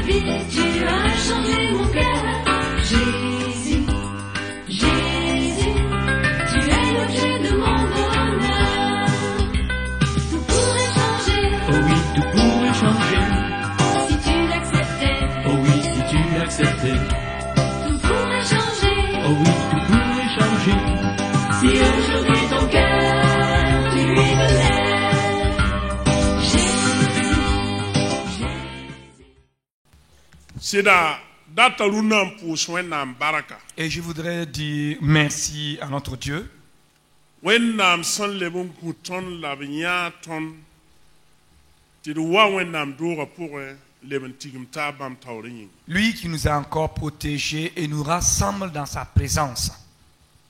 vie, tu as changé mon cœur. Jésus, Jésus, tu es l'objet de mon bonheur. Tout pourrait changer. Oh oui, tout pourrait changer. Si tu l'acceptais. Oh oui, si tu l'acceptais. Tout pourrait changer. Oh oui, tout pourrait changer. Si aujourd'hui ton cœur, tu lui donnais. Et je voudrais dire merci à notre Dieu. Lui qui nous a encore protégés et nous rassemble dans sa présence.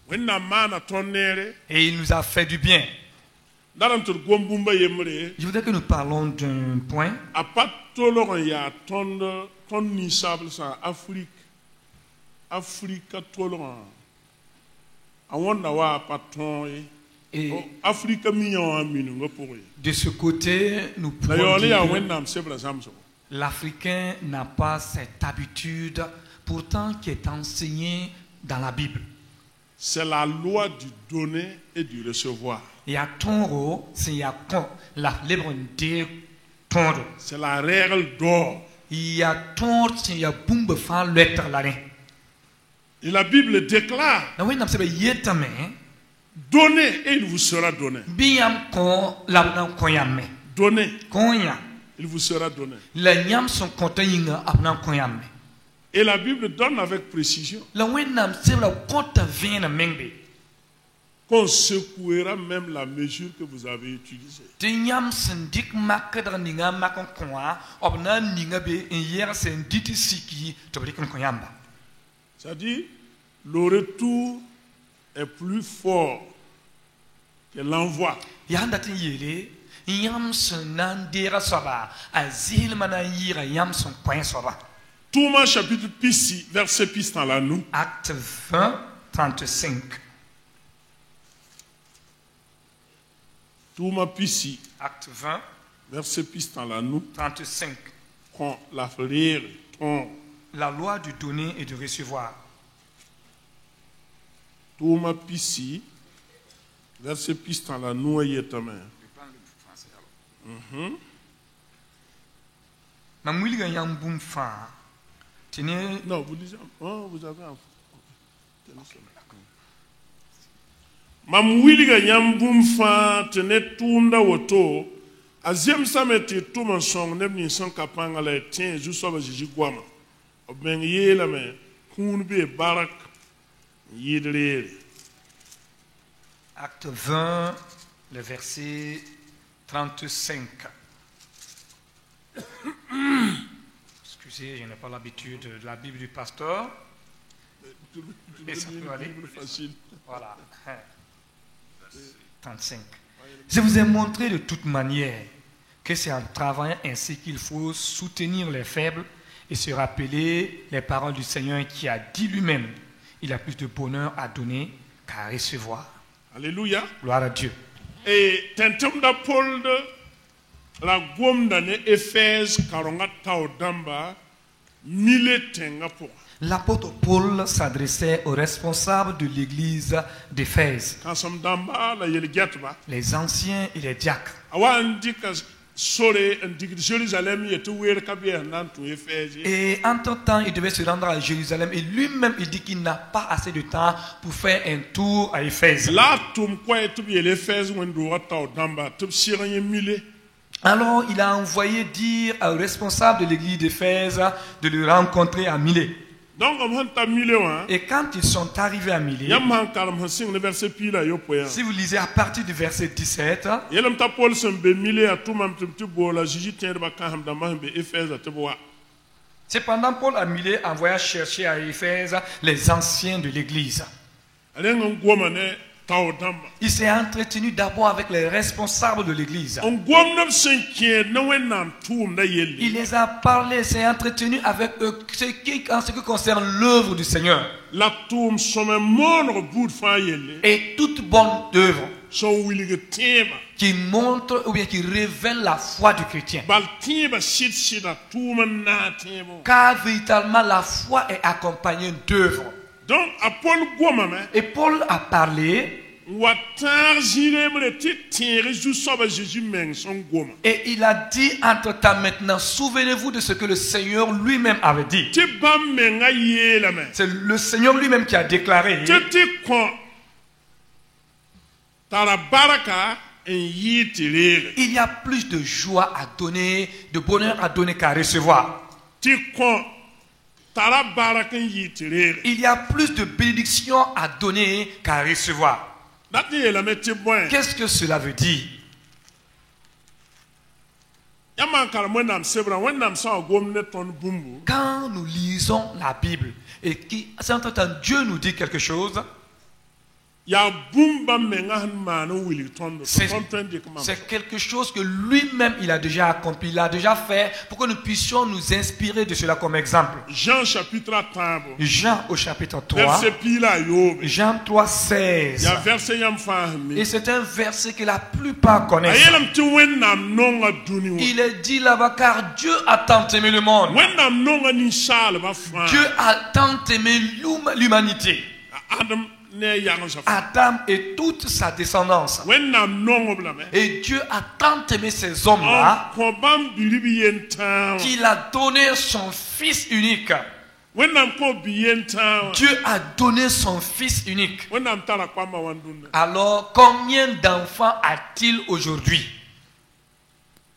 Et il nous a fait du bien. Je voudrais que nous parlons d'un point. Et de ce côté, nous pouvons dire que l'Africain n'a pas cette habitude, pourtant qui est enseignée dans la Bible. C'est la loi du donner et du recevoir. C'est la règle d'or. Et la Bible déclare: donnez et il vous sera donné. Donnez, il vous sera donné. Et la Bible donne avec précision qu'on secouera même la mesure que vous avez utilisée. C'est-à-dire, le retour est plus fort que l'envoi. Touma chapitre Pissi, verset Pis dans la nous. Acte 20, 35. Touma Pissi. Acte 20, verset Pis dans la nous. 35. Prends la frère, la loi du donner et du recevoir. Touma Pissi, verset Pis dans la nous et ta main. Non, vous lisez. Oh, vous avez un. Mamwiliga yambum fa tene tunda woto azem samete tuma song nebni son kapanga la tien ju so ba jiji gwama oben yela me kun be barak yidre. Acte 20, le verset 35. Excusez, je n'ai pas l'habitude de la Bible du pasteur. Mais ça peut aller. Facile. Voilà. 35. Je vous ai montré de toute manière que c'est en travaillant ainsi qu'il faut soutenir les faibles et se rappeler les paroles du Seigneur qui a dit lui-même: il a plus de bonheur à donner qu'à recevoir. Alléluia. Gloire à Dieu. Et tentemda Paul de la gomda ne Éphèse karonga tao damba mille tenga pour. L'apôtre Paul s'adressait aux responsables de l'église d'Éphèse, les anciens et les diacres. Et entre-temps, il devait se rendre à Jérusalem. Et lui-même, il dit qu'il n'a pas assez de temps pour faire un tour à Éphèse. Alors, il a envoyé dire aux responsables de l'église d'Éphèse de le rencontrer à Milet. Et quand ils sont arrivés à Milet, si vous lisez à partir du verset 17, cependant Paul à Milet envoya chercher à Éphèse les anciens de l'église. tao damba Il s'est entretenu d'abord avec les responsables de l'église. on gomnam sen kien na wennam tuum da yelli Il les a parlé, s'est entretenu avec eux en ce qui concerne l'œuvre du Seigneur. la tuum some monre bud fa yelli Et toute bonne œuvre so willige tema qui montre ou bien qui révèle la foi du chrétien. bal tiba sit sida tuuma na temo Car véritablement la foi est accompagnée d'œuvres. donc apol goma me Et Paul a parlé watar jiremre ti tiri ju soba Jésus meng son goma et il a dit entre-temps maintenant, souvenez-vous de ce que le Seigneur lui-même avait dit. ti bam menga yela me C'est le Seigneur lui-même qui a déclaré. ti kon tara baraka en yitirere Il y a plus de joie à donner, de bonheur à donner qu'à recevoir. ti kon tara baraka en yitirere Il y a plus de bénédictions à donner qu'à recevoir. dati yela me ti boy Qu'est-ce que cela veut dire? yaman kala wennam sebra wennam sa gomne ton bumbu Quand nous lisons la Bible et c'est entre-temps Dieu nous dit quelque chose, ya bumba menga han manu wili tondo c'est ton de comment c'est quelque chose que lui-même il a déjà accompli, il a déjà fait pour que nous puissions nous inspirer de cela comme exemple. Jean chapitre 30 Jean au chapitre 3, verset pila yobe Jean 3, 16. ya verset yam fahmi Et c'est un verset que la plupart connaissent. ayelam ti wennam nonga duni wo Il est dit là-bas, car Dieu a tant aimé le monde. wennam nonga ni sal ba fa Dieu a tant aimé l'humanité. adam ne yang sa Adam et toute sa descendance. wennam nongo blame Et Dieu a tant aimé ces hommes-là ko bam bilibi yentan qu'il a donné son Fils unique. wennam ko bi yentan Dieu a donné son Fils unique. wennam tara kwamba wanduna Alors, combien d'enfants a-t-il aujourd'hui?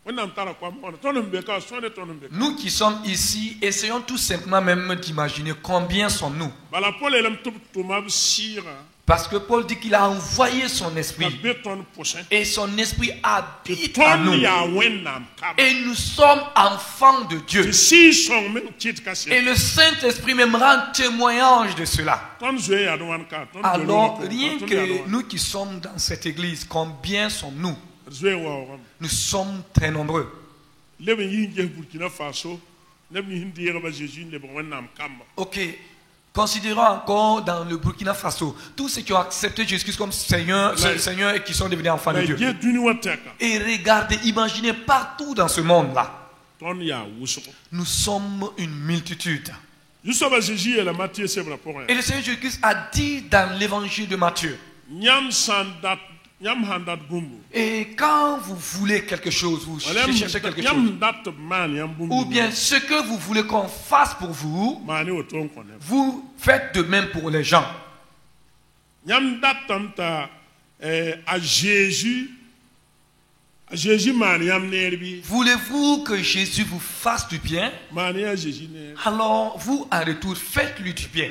wennam tara kwamba tonon be ka sonde tonon be Nous qui sommes ici, essayons tout simplement même d'imaginer combien sommes-nous. bala pole elam tup tumab sira Parce que Paul dit qu'il a envoyé son ka esprit. beton posen Et son esprit habite en ton nous. ya wennam kaba Et nous sommes enfants de Dieu. si son men kit kase Et le Saint-Esprit même rend témoignage de cela. ton zwe ya don ka ton Alors, rien que nous qui sommes dans cette église, combien sommes-nous? zwe wa wa Nous sommes très nombreux. leben yin je Burkina Faso lebni hindi yera ba Jésus le bon wennam kamba Ok. Considérons encore dans le Burkina Faso tous ceux qui ont accepté Jésus-Christ comme Seigneur, Seigneur et qui sont devenus enfants de na Dieu. je duni wateka Et regardez, imaginez partout dans ce monde-là. ton ya wuso Nous sommes une multitude. yuso ba Jésus la Matthieu c'est pour Et le Seigneur Jésus-Christ a dit dans l'évangile de Matthieu, nyam sandat nyam handat bumbu et quand vous voulez quelque chose, vous cherchez quelque chose, nyam dat man yam bumbu ou bien ce que vous voulez qu'on fasse pour vous, mani oton koné vous faites de même pour les gens. nyam dat tamta à Jésus mani yam nerbi Voulez-vous que Jésus vous fasse du bien? mani ya Jésus nerbi Alors vous, en retour, faites-lui du bien.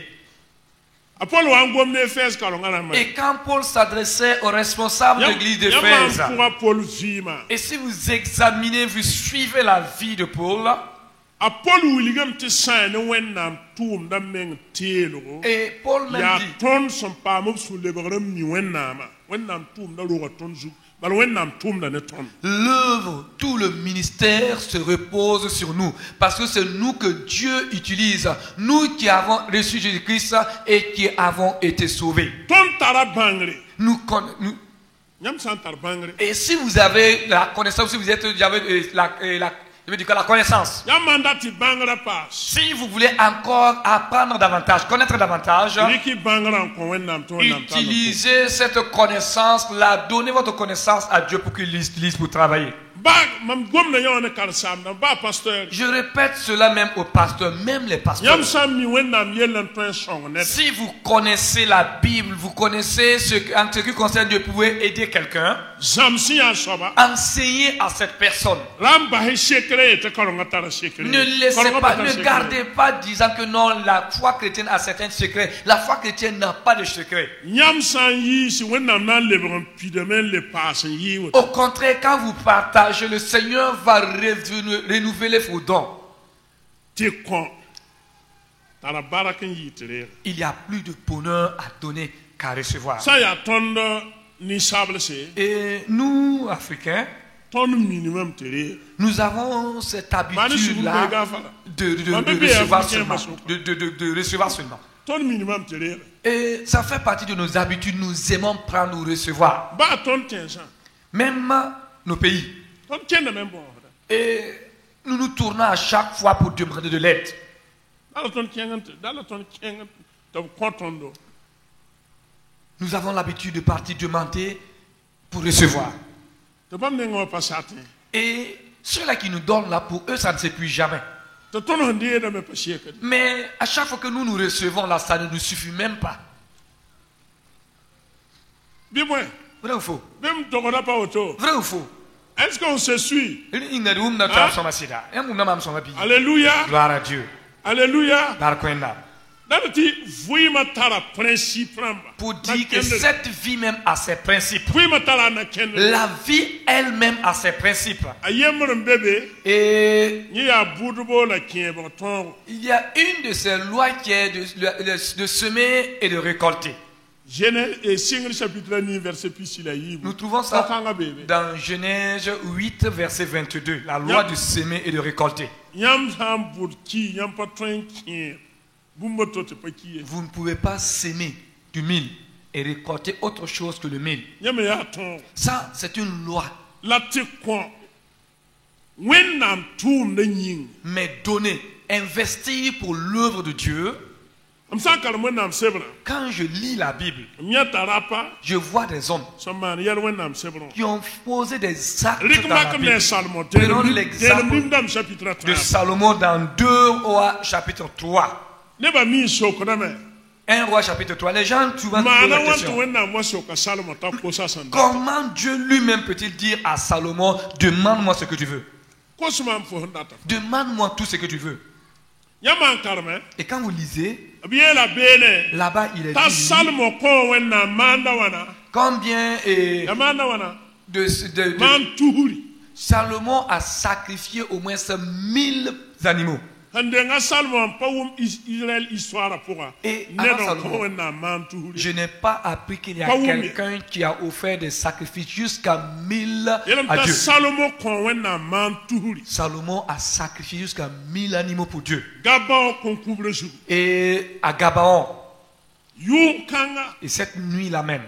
Apollo wa ngomne Efes kalongana ma Et quand Paul s'adressait aux responsables de l'église d'Éphèse, pour Paul vima et si vous examinez, vous suivez la vie de Paul, Apollo wiligam te sane wennam tum da meng telo et Paul même ya dit, ton son pa mo su le bagram ni wennama wennam tum da ro ton zu bal wennam tum da ne ton l'œuvre, tout le ministère se repose sur nous. Parce que c'est nous que Dieu utilise. Nous qui avons reçu Jésus-Christ et qui avons été sauvés. ton tara bangre Nous, nyam san tar bangre et si vous avez la connaissance, si vous êtes, je veux dire que la connaissance, ya mandati bangra pas si vous voulez encore apprendre davantage, connaître davantage, Niki bangra ko wennam to wennam ta utilisez cette connaissance-là, donnez votre connaissance à Dieu pour qu'il l'utilise pour travailler. ba mam gomna yone kar sam na ba pasteur Je répète cela même aux pasteurs, même les pasteurs. yam sam mi wennam yellen ton song net Si vous connaissez la Bible, vous connaissez en ce qui concerne Dieu, vous pouvez aider quelqu'un, zamsi ya soba enseignez à cette personne. ramba he secret te kalonga tara secret Ne laissez pas, ne gardez pas disant que non, la foi chrétienne a certains secrets. La foi chrétienne n'a pas de secret. nyam san yi si wennam na lebron pidemen le passen yi wo Au contraire, quand vous partagez, le Seigneur va renouveler vos dons. te kon tara barakan yi tere Il y a plus de bonheur à donner qu'à qu'à recevoir. Ça y a ton ni sable c'est Et nous, Africains, ton minimum terre. nous avons cette habitude-là de recevoir seulement. De recevoir seulement. Ton minimum terre. Et ça fait partie de nos habitudes. Nous aimons prendre ou recevoir. Ba ton tien ça. Même nos pays. Ton tien de même bon. Et nous nous tournons à chaque fois pour demander de l'aide. Dans ton tien tu content. Nous avons l'habitude de partir demander pour recevoir. Tu pas me pas ça. Et ceux-là qui nous donnent là, pour eux, ça ne s'épuise jamais. Tu ton on dit de me passer. Mais à chaque fois que nous nous recevons là, ça ne nous suffit même pas. Bien moi. Vrai ou faux? Même tu n'auras pas auto. Vrai ou faux? Est-ce qu'on se suit? Alléluia. Alléluia. Gloire à Dieu. Alléluia. Barkwenda. Pour dire que cette vie même a ses principes. La vie elle-même a ses principes. Et il y a une de ces lois qui est de semer et de récolter. Nous trouvons ça dans Genèse 8, verset 22. La loi de semer et de récolter. Vous ne pouvez pas s'aimer du mil et récolter autre chose que le mil. Ça, c'est une loi. Mais donner, investir pour l'œuvre de Dieu. Quand je lis la Bible, je vois des hommes qui ont posé des actes dans la Bible. Prenons l'exemple de Salomon dans 2 Rois chapitre 3. 1 Roi chapitre 3. Les gens souvent posent la question. Comment Dieu lui-même peut-il dire à Salomon, demande-moi ce que tu veux. Demande-moi tout ce que tu veux. Et quand vous lisez, là-bas il est dit combien Salomon a sacrifié au moins 1000 animaux. Et avant Salomon, je n'ai pas appris qu'il y a quelqu'un qui a offert des sacrifices jusqu'à 1000 à Dieu. Salomon a sacrifié jusqu'à 1000 animaux pour Dieu. Et à Gabaon, et cette nuit-là même,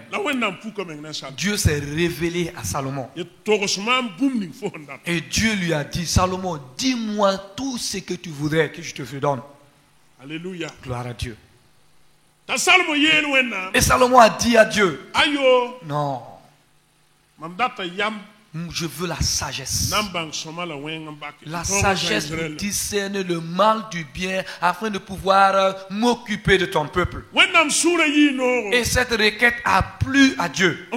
Dieu s'est révélé à Salomon. Et Dieu lui a dit, Salomon, dis-moi tout ce que tu voudrais que je te donne. Alléluia. Gloire à Dieu. Et Salomon a dit à Dieu, non, je veux la sagesse. La sagesse pour discerner le mal du bien afin de pouvoir m'occuper de ton peuple. Et cette requête a plu à Dieu.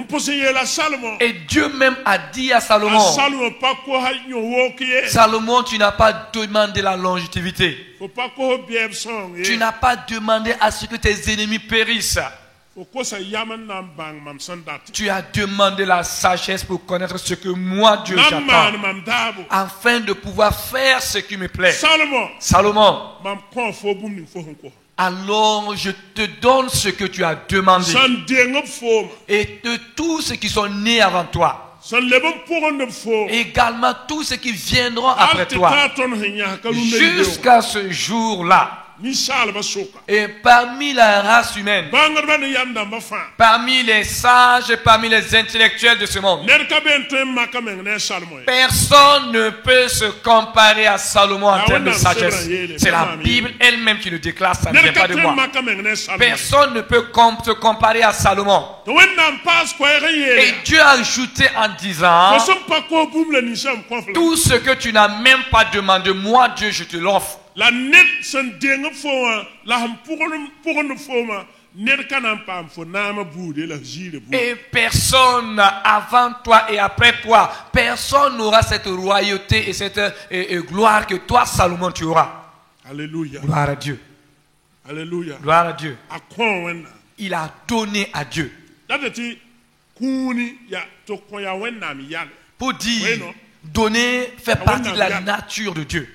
Et Dieu même a dit à Salomon, Salomon, tu n'as pas demandé la longévité. Tu n'as pas demandé à ce que tes ennemis périssent. Tu as demandé la sagesse pour connaître ce que moi Dieu j'attends, afin de pouvoir faire ce qui me plaît. Salomon, alors je te donne ce que tu as demandé et de tous ceux qui sont nés avant toi, également tous ceux qui viendront après toi, jusqu'à ce jour-là. Et parmi la race humaine, parmi les sages et parmi les intellectuels de ce monde, personne ne peut se comparer à Salomon en termes de sagesse. C'est la Bible elle-même qui le déclare, ça ne vient pas de moi. Personne ne peut se comparer à Salomon. Et Dieu a ajouté en disant, tout ce que tu n'as même pas demandé, moi Dieu je te l'offre. La net sen deng fo la ham pour fo et personne avant toi et après toi, personne n'aura cette royauté et cette gloire que toi Salomon tu auras. Alléluia. Gloire à Dieu. Alléluia. Gloire à Dieu. Il a donné à Dieu. Pour dire, donner fait partie de la nature de Dieu.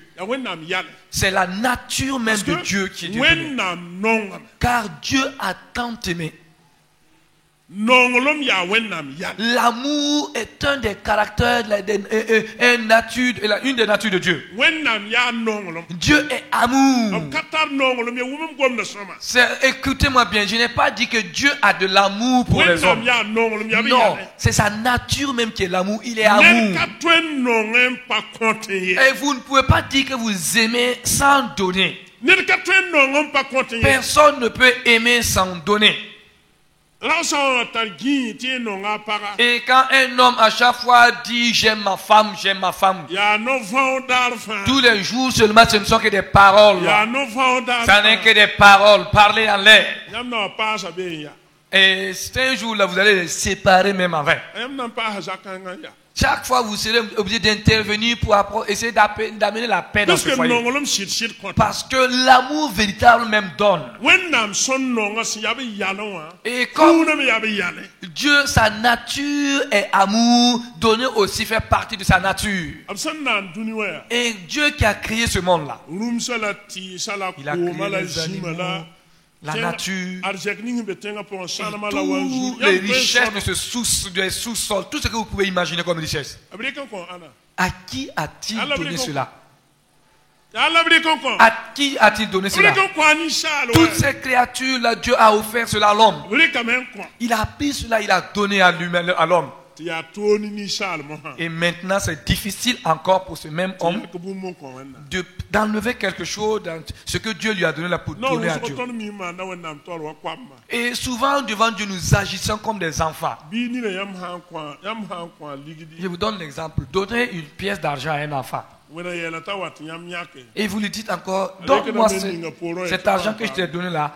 C'est la nature même de Dieu qui est Dieu. Car Dieu a tant aimé nongolom ya wennam ya L'amour est un des caractères, une des natures de Dieu. wennam ya nongolom Dieu est amour. katar nongolom ya wumum gom na sama Écoutez-moi bien, je n'ai pas dit que Dieu a de l'amour pour les wennam hommes. ya nongolom ya Non, c'est sa nature même qui est l'amour. Il est nen amour. katwen nongem pa kontenye Et vous ne pouvez pas dire que vous aimez sans donner. nen katwen nongom pa kontenye Personne ne peut aimer sans donner. la so targi ti nonga para Et quand un homme à chaque fois dit j'aime ma femme, ya no vondar fa tous les jours seulement ce ne sont que des paroles. ya no vondar Ça n'est que des paroles, parler en l'air. yam no pa sa be ya Et c'est un jour là vous allez les séparer même avec. yam no pa sa kanga ya Chaque fois vous serez obligé d'intervenir pour essayer d'amener la paix dans parce ce que foyer. nongolom shit konta Parce que l'amour véritable même donne. wennam son nonga si ya be yalon Et comme kuna me ya be yale Dieu, sa nature est amour, donner aussi fait partie de sa nature. absan nan duniya Et Dieu qui a créé ce monde-là, rum sala ti sala il a ko créé mala les animaux, jimala la nature, arjek ni be tenga po et sala mala wanzu toutes les richesses de ce sous-sol, tout ce que vous pouvez imaginer comme richesse. abrikan ko ana À qui a-t-il donné cela? ala abrikan ko À qui a-t-il donné cela? abrikan ko ani sala Toutes ces créatures-là, Dieu a offert cela à l'homme. abrikan men ko Il a pris cela, il a donné à lui-même, à l'homme. ti ya toni ni sala mo ha Et maintenant, c'est difficile encore pour ce même homme ko bu mo ko wenna d'enlever quelque chose dans ce que Dieu lui a donné là pour non donner à so Dieu. ton mi ma na wennam tol wa kwamma Et souvent, devant Dieu, nous agissons comme des enfants. bi ni na yam han kwa ligidi Je vous donne l'exemple. Donnez une pièce d'argent à un enfant. wena yela ta wat yam nyake Et vous lui dites encore, donne-moi cet argent que je t'ai donné là.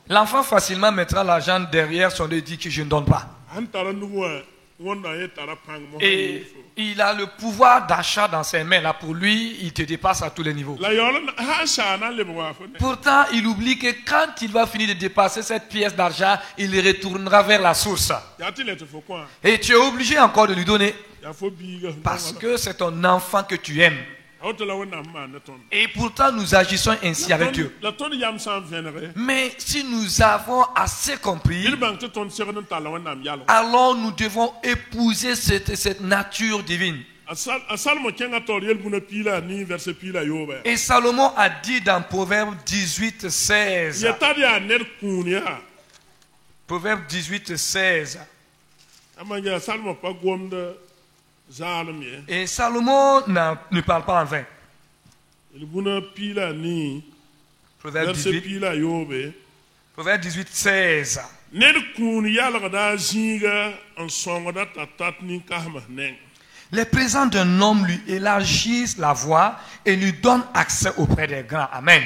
L'enfant facilement mettra l'argent derrière son dos et dit que je ne donne pas. an tara nuwa wonna ye tara pang mo Et il a le pouvoir d'achat dans ses mains. Là, pour lui, il te dépasse à tous les niveaux. la yolon ha sa na le wa fo Pourtant, il oublie que quand il va finir de dépasser cette pièce d'argent, il retournera vers la source. ya ti le te fo kwa Et tu es obligé encore de lui donner ya fo bi ga parce que c'est ton enfant que tu aimes. awtala wennam ma na ton Et pourtant, nous agissons ainsi avec Dieu. la ton yam san venere Mais si nous avons assez compris, il bang te ton serenum tala wennam yalo alors nous devons épouser cette nature divine. asal mo kenga tol yel buna pila ni verset pila yoba Et Salomon a dit dans Proverbe 18, 16. ya tadi a ner kunya Proverbe 18, 16. amanya salmo pa gomda zalum ye Et Salomon ne parle pas en vain. il buna pila ni Proverbe verset 18, pila yobe Proverbe 18, 16. ner kun yalga da zinga en songo da tatat ni kahma neng Les présents d'un homme lui élargissent la voie et lui donnent accès auprès des grands. Amen.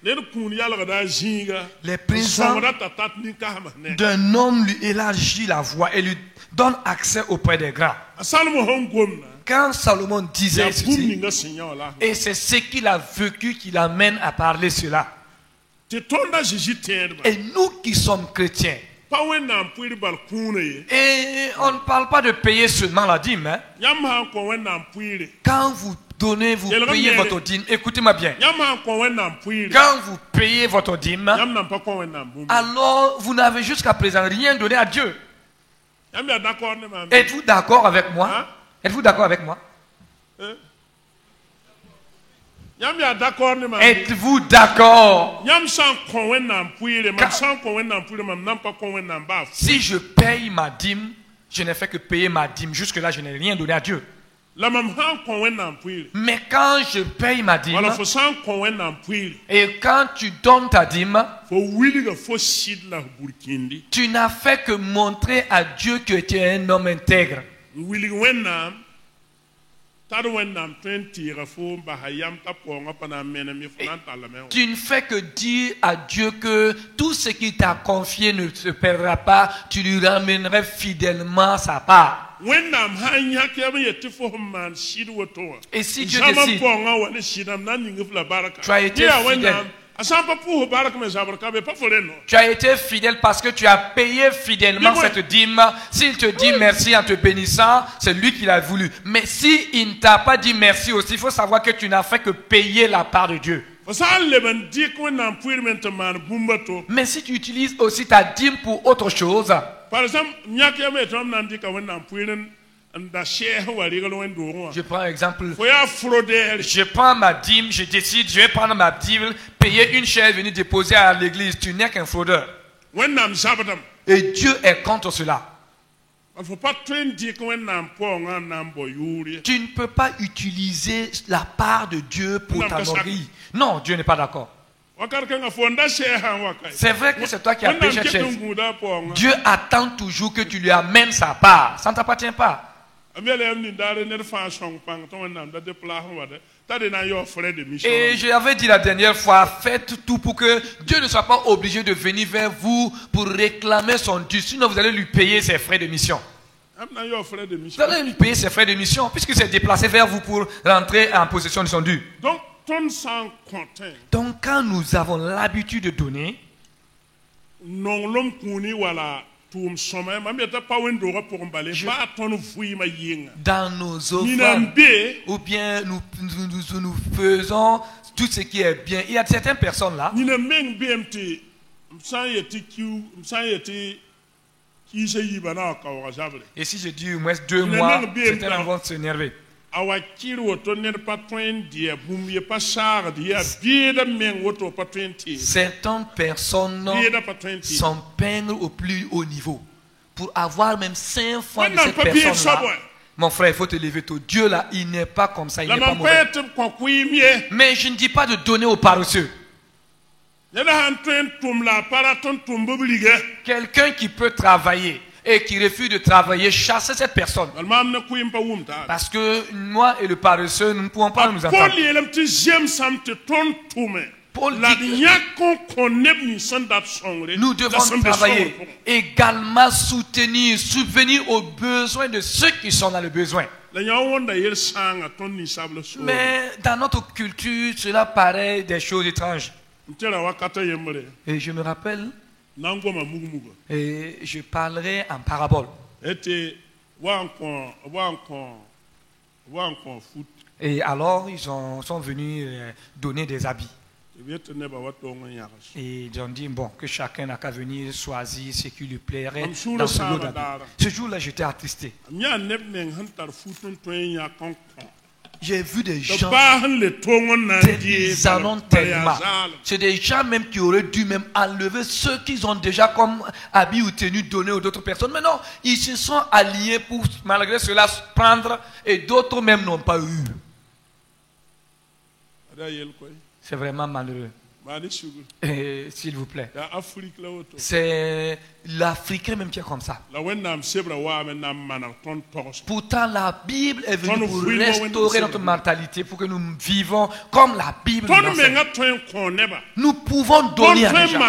ner kun yalga da zinga Les en présents songo da tatat ni kahma neng d'un homme lui élargit la voie et lui donne accès auprès des grands. asalmo hon gomna Quand Salomon ya disait bum ceci, ni nga sinya wala et c'est ce qu'il a vécu qui l'amène à parler cela. te tonda jiji terba Et nous qui sommes chrétiens, pa wennam puiri bal kuna ye et on ne parle pas de payer seulement la dîme. Hein. yam han ko wennam puiri Quand vous donnez, vous payez votre dîme. Écoutez-moi bien. yam han ko wennam puiri Quand vous payez votre dîme, yam nam pa ko wennam bum alors vous n'avez jusqu'à présent rien donné à Dieu. yam ya d'accord ne ma Êtes-vous d'accord avec Hein? moi? Êtes-vous d'accord avec moi? yam ya d'accord ne ma Êtes-vous d'accord? yam san ko wennam puiri mam san ko wennam puiri mam nam pa ko wennam ba Si je paye ma dîme, je n'ai fait que payer ma dîme. Jusque-là, je n'ai rien donné à Dieu. la mam han ko wennam puiri Mais quand je paye ma dîme, wala fo san ko wennam puiri et quand tu donnes ta dîme, fo wili ga fo sid la burkindi tu n'as fait que montrer à Dieu que tu es un homme intègre. wili wennam tar wennam 20 ga fo ba hayam ta ko nga pana mena mi fo nan tala me Tu ne fais que dire à Dieu que tout ce qu'il t'a confié ne se perdra pas. Tu lui ramènerais fidèlement sa part. wennam hanya ke ba yeti fo man sid woto Et si Dieu Zaman décide, po nga wala sidam nan ni ngif la baraka Tu as été Ya fidèle. wennam asan pa pour baraka me zabarka be pa fole no tu as été fidèle parce que tu as payé fidèlement Mais moi- cette dîme. S'il te dit merci en te bénissant, c'est lui qui l'a voulu. Mais s'il ne t'a pas dit merci aussi, il faut savoir que tu n'as fait que payer la part de Dieu. Parce que le ben dit qu'on a pour maintenant bumbato. Mais si tu utilises aussi ta dîme pour autre chose, Par exemple, nyaki ame tom nandi ka when am pour nda share wali ga loin do. je prends un exemple. Faut ya frauder. Je prends ma dîme, je décide, je vais prendre ma dîme, payer une chaise, venir déposer à l'église. Tu n'es qu'un fraudeur. When am sabatam. Et Dieu est contre cela. Il faut pas dire qu'on a un pont en amboyuri. Tu ne peux pas utiliser la part de Dieu pour Non, t'honorer. Non, Dieu n'est pas d'accord. C'est vrai que c'est toi qui as payé cette chaise. Dieu attend toujours que tu lui amènes sa part. Ça ne t'appartient pas. Et je l'avais dit la dernière fois, faites tout pour que Dieu ne soit pas obligé de venir vers vous pour réclamer son dû. Sinon, vous allez lui payer ses frais de mission. Vous allez lui payer ses frais de mission puisque c'est déplacé vers vous pour rentrer en possession de son dû. Donc, quand nous avons l'habitude de donner, dans nos offrandes, ou bien nous faisons tout ce qui est bien. Il y a certaines personnes là. Et si je dis au moins 2 mois, certains vont s'énerver. Certaines personnes sont peindre au plus haut niveau. Pour avoir même 5 fois de cette personne-là, mon frère, il faut te lever tôt. Dieu là, il n'est pas comme ça, il n'est pas mauvais. Mais je ne dis pas de donner aux paresseux. Quelqu'un qui peut travailler et qui refuse de travailler, chasser cette personne. Parce que moi et le paresseux, nous ne pouvons pas nous entendre. Paul dit que nous devons travailler, également soutenir, subvenir aux besoins de ceux qui sont dans le besoin. Mais dans notre culture, cela paraît des choses étranges. Et je me rappelle, et je parlerai en parabole. Et alors, ils sont venus donner des habits. Et ils ont dit, bon, que chacun n'a qu'à venir choisir ce qui lui plairait dans ce lot d'habits. Ce jour-là, j'étais attristé. J'ai vu des gens ils en ont tellement. C'est des gens même qui auraient dû même enlever ceux qu'ils ont déjà comme habits ou tenues donnés aux autres personnes. Mais non, ils se sont alliés pour malgré cela prendre et d'autres même n'ont pas eu. C'est vraiment malheureux. S'il vous plaît. C'est l'Africain même qui est comme ça. Pourtant, la Bible est venue pour restaurer notre mentalité, pour que nous vivons comme la Bible nous enseigne. Nous pouvons donner à des gens.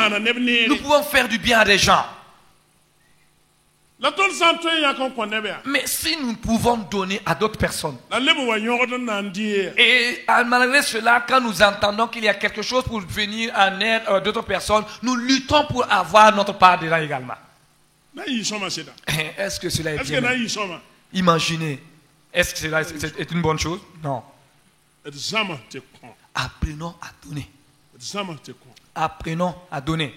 Nous pouvons faire du bien à des gens. Mais si nous pouvons donner à d'autres personnes, et malgré cela, quand nous entendons qu'il y a quelque chose pour venir en aide à d'autres personnes, nous luttons pour avoir notre part dedans également. Est-ce que cela est bien? Imaginez, est-ce que cela est une bonne chose? Non. Apprenons à donner. Apprenons à donner.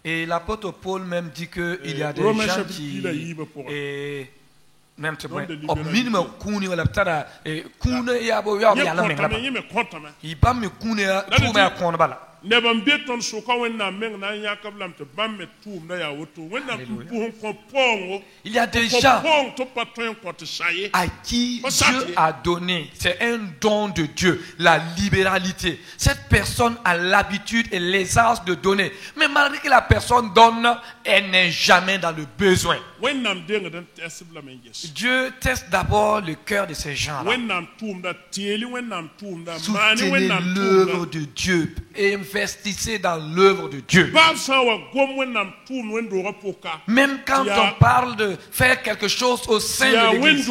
Et l'apôtre Paul même dit qu'il y a des gens qui même au minimum kuni wala tara kune ya bo ya la menga ba iba me kune ya tu me akon bala nebam beton so ka wenna meng na ya kablam te bamme tu na ya woto wenna bu ko pongo. Il y a des gens à qui Dieu a donné, c'est un don de Dieu, la libéralité. Cette personne a l'habitude et l'aisance de donner. Mais malgré que la personne donne, elle n'est jamais dans le besoin. Dieu teste d'abord le cœur de ces gens-là. Soutenez l'œuvre de Dieu. Investissez dans l'œuvre de Dieu. Même quand on parle de faire quelque chose au sein de l'église,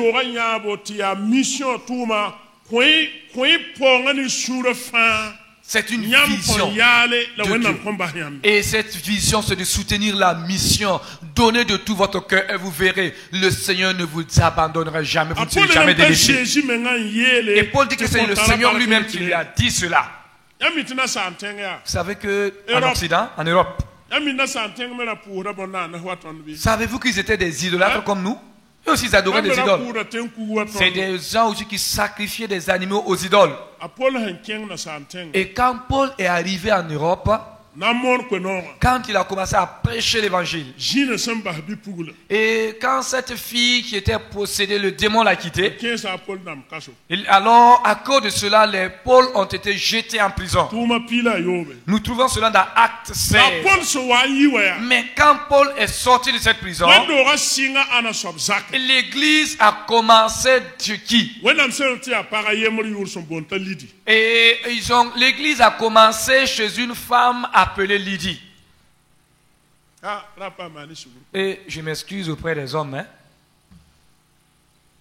C'est une Nyam vision. kon yale la de wennam Dieu. kon ba yam. Et cette vision, c'est de soutenir la mission. Donnez de tout votre cœur et vous verrez, le Seigneur ne vous abandonnera jamais. Vous ne serez jamais délaissés. Jésus mengan yele. Et Paul dit que c'est le Seigneur lui-même qui lui a dit cela. Yamitina santeng ya. Vous savez que en Europe. Occident, en Europe, Yamina santeng mera pour bona na waton bi. savez-vous qu'ils étaient des idolâtres comme nous? Eux aussi, ils adoraient des idoles. C'est des gens aussi qui sacrifiaient des animaux aux idoles. Apol hankeng na santeng. Et quand Paul est arrivé en Europe, Na mor ko no. quand il a commencé à prêcher l'évangile, Jine samba bi pugula. et quand cette fille qui était possédée, le démon l'a quittée, Kensa apol nam kaso. alors à cause de cela, les Pauls ont été jetés en prison. Tuma pila yobe. Nous trouvons cela dans Acte 16. Apol so wa yiwa ya. Mais quand Paul est sorti de cette prison, Wendo ga singa ana sobzak. l'église a commencé de qui? Wendam senti apara yemori yur son bonta lidi. Et l'église a commencé chez une femme appelée Lydie. Ah, rapa mani sugu. Et je m'excuse auprès des hommes. Hein.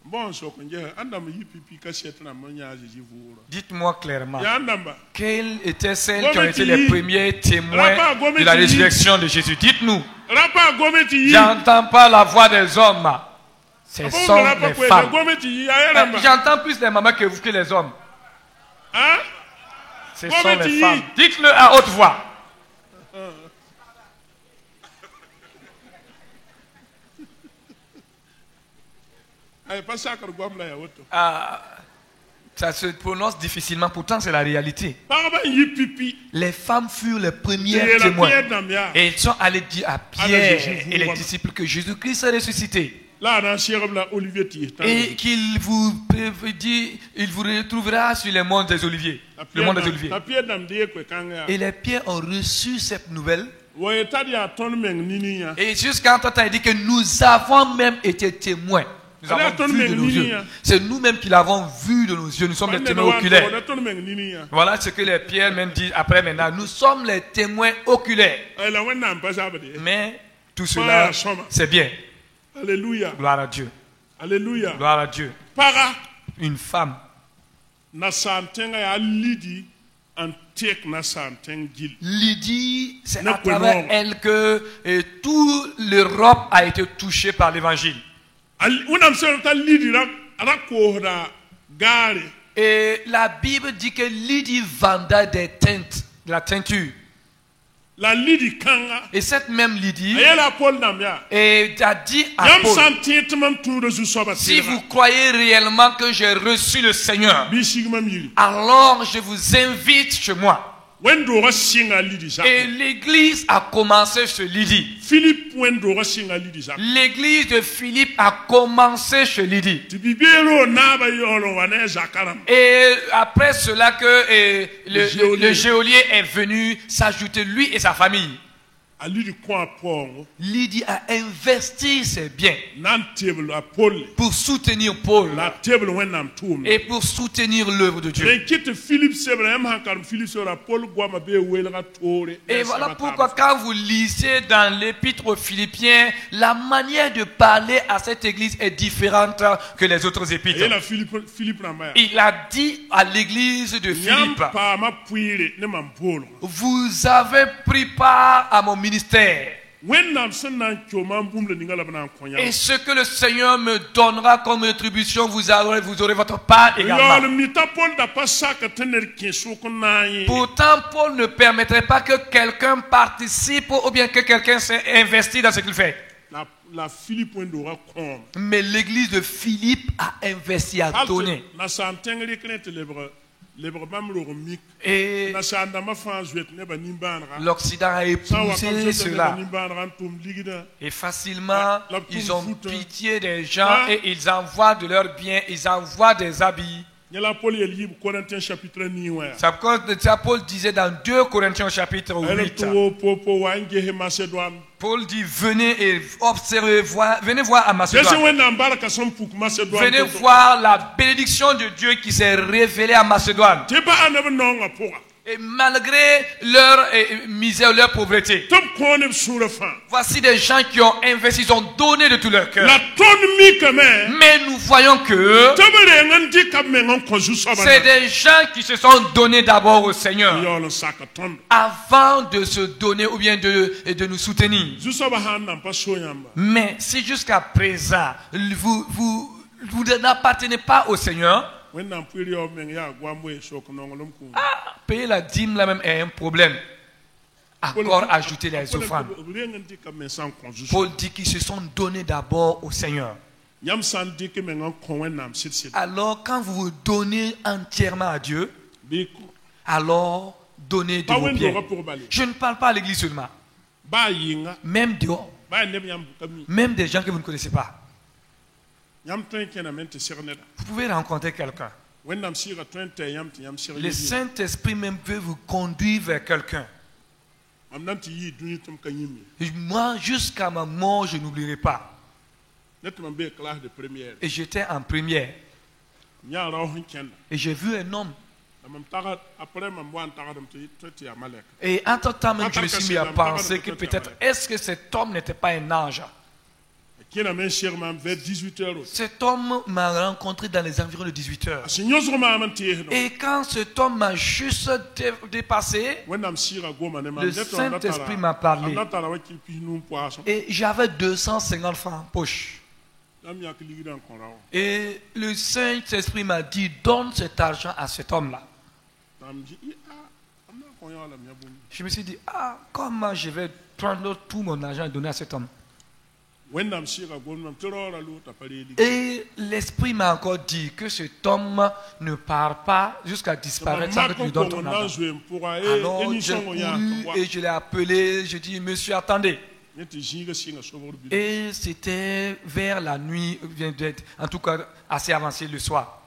Bon so konje andam yipipi kaset na manya jiji vura. Dites-moi clairement, Ya andamba. quelles étaient celles qui ont été les premiers témoins de la résurrection de Jésus? Dites-nous. Rapa gometi yi. J'entends pas la voix des hommes. Ce Bon sont rapa les ko femmes. gometi yi ayeramba. J'entends plus les mamans que vous que les hommes. Hein? Ce sont les femmes. Dites-le à haute voix. Ay pas sakar gomla ya woto. Ah, ça se prononce difficilement, pourtant c'est la réalité. Parba yipipi. Les femmes furent les Et premiers la témoins. pierre nam ya. Et ils sont allés dire à Jésus, Pierre et les disciples que Jésus-Christ est ressuscité. Là na cheikh la Olivier ti. Et qu'il vous dit, il vous retrouvera sur les monts des Oliviers. Le mont des Oliviers. La pierre nam de ko kanga. Et les pierres ont reçu cette nouvelle. Woy tadi a ton meng nini ya. Et jusqu'à temps, il dit que nous avons même été témoins. Nous Allez, avons attends, vu de mais nos Nini, yeux. hein. C'est nous-mêmes qui l'avons vu de nos yeux. Nous sommes les témoins oculaires. Ton meng nini ya. Voilà ce que les pierres même disent après maintenant. Nous sommes les témoins oculaires. Ay la wennam pas sabade. Mais tout cela, c'est bien. Alléluia. Gloire à Dieu. Alléluia. Gloire à Dieu. Para Une femme. na santenga ya lidi antek na santeng gil. Lydie, c'est Ne à travers connaît. elle que toute l'Europe a été touchée par l'évangile. Unam se ta lidi ra ko da gare. Et la Bible dit que Lydie vendait des teintes, de la teinture. La lidi kanga. Et cette même Lydie Ayela Paul nam ya. a dit à Yam Paul, santé tamam tout reçu soba. si vous croyez réellement que j'ai reçu le Seigneur, bi sigma miri. alors je vous invite chez moi. Wendo ra singa lidi sa. Et l'église a commencé chez Lydie. Philippe wendo ra singa lidi sa. L'église de Philippe a commencé chez Lydie. Tibibero na ba yolo wane zakaram. Et après cela que Geôlier. le geôlier est venu s'ajouter, lui et sa famille. A lidi kwa pongo. Lydie a investi ses biens Nan table a Paul. pour soutenir Paul La table wennam tum. et pour soutenir l'œuvre de Dieu. Mais quitte Philippe Sebraham hankar Philippe sera Paul Guama be welga tore. Et voilà pourquoi quand vous lisez dans l'épître aux Philippiens, la manière de parler à cette église est différente que les autres Et épîtres. la Philippe Namaya. Il a dit à l'église de Nyam Philippe, pa ma puire ne mam Paul. vous avez pris part à mon ministère. Wennam senan choma mbumle ningala bana konya. Et ce que le Seigneur me donnera comme rétribution, vous aurez votre part Yal également. mita Paul da passa ka tener kinso konayi. Pourtant, Paul ne permettrait pas que quelqu'un participe ou bien que quelqu'un s'est investi dans ce qu'il fait. La Philippe wendora kom. Mais l'église de Philippe a investi, a donné. Na santengri knet lebre mamlo mik. Et Na sanda ma fan zwet ne ba nimbanra. l'Occident a épousé cela. Et facilement, La ils ont foot, pitié des gens et ils envoient de leurs biens, ils envoient des habits. Nyala Paul yel yib Corinthiens chapitre ni wa. Ça, Paul disait dans 2 Corinthiens chapitre Elle 8. to popo wange Macédoine. Paul dit, venez et observez, venez voir à Jesse Macédoine. wenda mbaraka som puk Macédoine. Venez voir la bénédiction de Dieu qui s'est révélée à Macédoine. Teba anab nonga poa. Et malgré leur misère, leur pauvreté, Top Kone sur le fin. voici des gens qui ont investi, ils ont donné de tout leur cœur. La tonne mi quand même. Mais nous voyons que Tabere ngandi kamengon kozu c'est sabana. des gens qui se sont donnés d'abord au Seigneur Yolo saka tonne. avant de se donner ou bien de nous soutenir. Zusaba nan pas soyamba. Mais si jusqu'à présent, vous n'appartenez pas au Seigneur, When nan puri o men ya gwamwe sok nongolom ku. payer la dîme là même est un problème. Encore ajouter les offrandes. Ngandi kamen san kozu. Paul dit qu'ils se sont donnés d'abord au Seigneur. Yam san dik men kon wen nam sit sit. Alors quand vous vous donnez entièrement à Dieu, Biku. alors donnez de Pas vos wen biens. do pour bali. Je ne parle pas à l'église seulement. Ba yinga. Même dehors. Ba nem yam kami. Même des gens que vous ne connaissez pas. Yam tren kena men te serneda. Vous pouvez rencontrer quelqu'un. When nam sira tren te yam sir. Le Saint-Esprit même peut vous conduire vers quelqu'un. Am nam ti yi duni tum kanyimi. Et moi, jusqu'à ma mort, je n'oublierai pas. Net man be classe de première. Et j'étais en première. Nya ra ho kenda. Et j'ai vu un homme. Mam taga après mam wan taga dum ti ya malek. Et entre-temps même, je me suis mis à penser que peut-être, est-ce que cet homme n'était pas un ange? Kena men cher mam vers 18h. Cet homme m'a rencontré dans les environs de 18 heures. Sinyozo ma man ti no. Et quand cet homme m'a juste dépassé, When nam sira goma ne mam. le Saint-Esprit m'a parlé. Na tara wa ki pi num poisson. Et j'avais 250 francs en poche. Nam ya ki ligi dan kon rawo. Et le Saint-Esprit m'a dit, donne cet argent à cet homme-là. Nam ji am na kon ya la mi abun. Je me suis dit, comment je vais prendre tout mon argent et donner à cet homme? When nam sira goma nam toro la lu ta pare ligi. Et l'Esprit m'a encore dit que cet homme ne part pas jusqu'à disparaître sans que tu lui donnes ton argent. Alors je courus et je l'ai appelé, je dis, monsieur, attendez. Et c'était vers la nuit, en tout cas assez avancé le soir.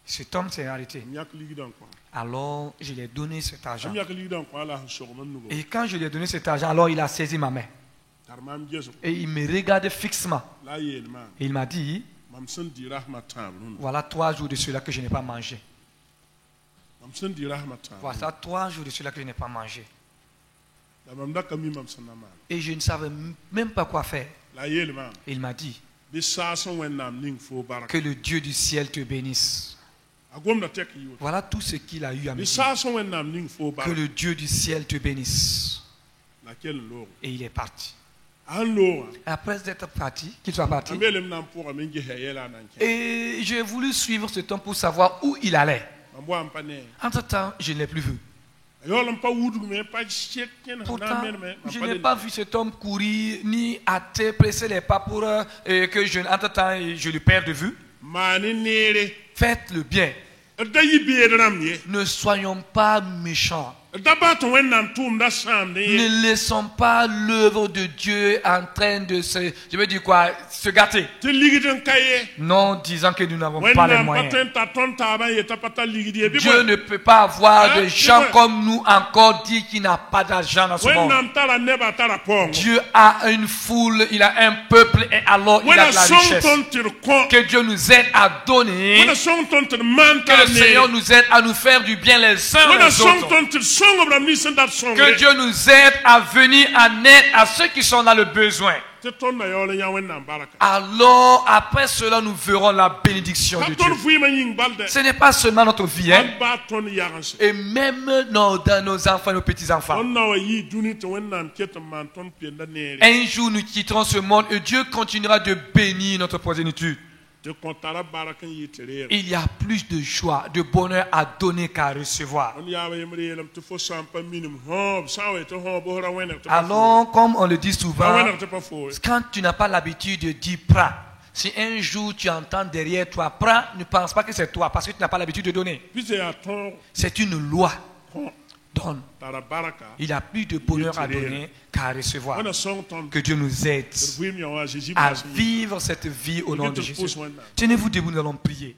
Cet homme s'est arrêté. Alors je lui ai donné cet argent. Et quand je lui ai donné cet argent, alors il a saisi ma main. Et il me regardait fixement. Et il m'a dit, voilà 3 jours de cela que je n'ai pas mangé. Voilà 3 jours de cela que je n'ai pas mangé. Et je ne savais même pas quoi faire. Et il m'a dit, que le Dieu du ciel te bénisse. Voilà tout ce qu'il a eu à me dire. Que le Dieu du ciel te bénisse. Et il est parti. Après être parti, qu'il soit parti, et j'ai voulu suivre cet homme pour savoir où il allait. Entre-temps, je ne l'ai plus vu. Pourtant, je n'ai pas vu cet homme courir ni hâter, presser les pas pour que je, entre-temps, je le perde de vue. Faites le bien. Ne soyons pas méchants. Ne laissons pas l'œuvre de Dieu en train de se, je veux dire quoi, se gâter. Non, disant que nous n'avons pas les moyens. Dieu ne peut pas avoir des gens comme nous encore dit qu'il n'a pas d'argent dans ce monde. Dieu a une foule, il a un peuple et alors il a de la richesse. Que Dieu nous aide à donner. Que le Seigneur nous aide à nous faire du bien les uns aux autres. Que Dieu nous aide à venir en aide à ceux qui sont dans le besoin. Alors, après cela, nous verrons la bénédiction de Dieu. Ce n'est pas seulement notre vie, hein, et même dans nos enfants, nos petits-enfants. Un jour, nous quitterons ce monde et Dieu continuera de bénir notre progéniture. Il y a plus de joie, de bonheur à donner qu'à recevoir. Alors, comme on le dit souvent, quand tu n'as pas l'habitude de dire prends, si un jour tu entends derrière toi prends, ne pense pas que c'est toi parce que tu n'as pas l'habitude de donner. C'est une loi. Donne. Il y a plus de bonheur à donner qu'à recevoir. Que Dieu nous aide à vivre cette vie au nom de Jésus. Tenez-vous debout, nous allons prier.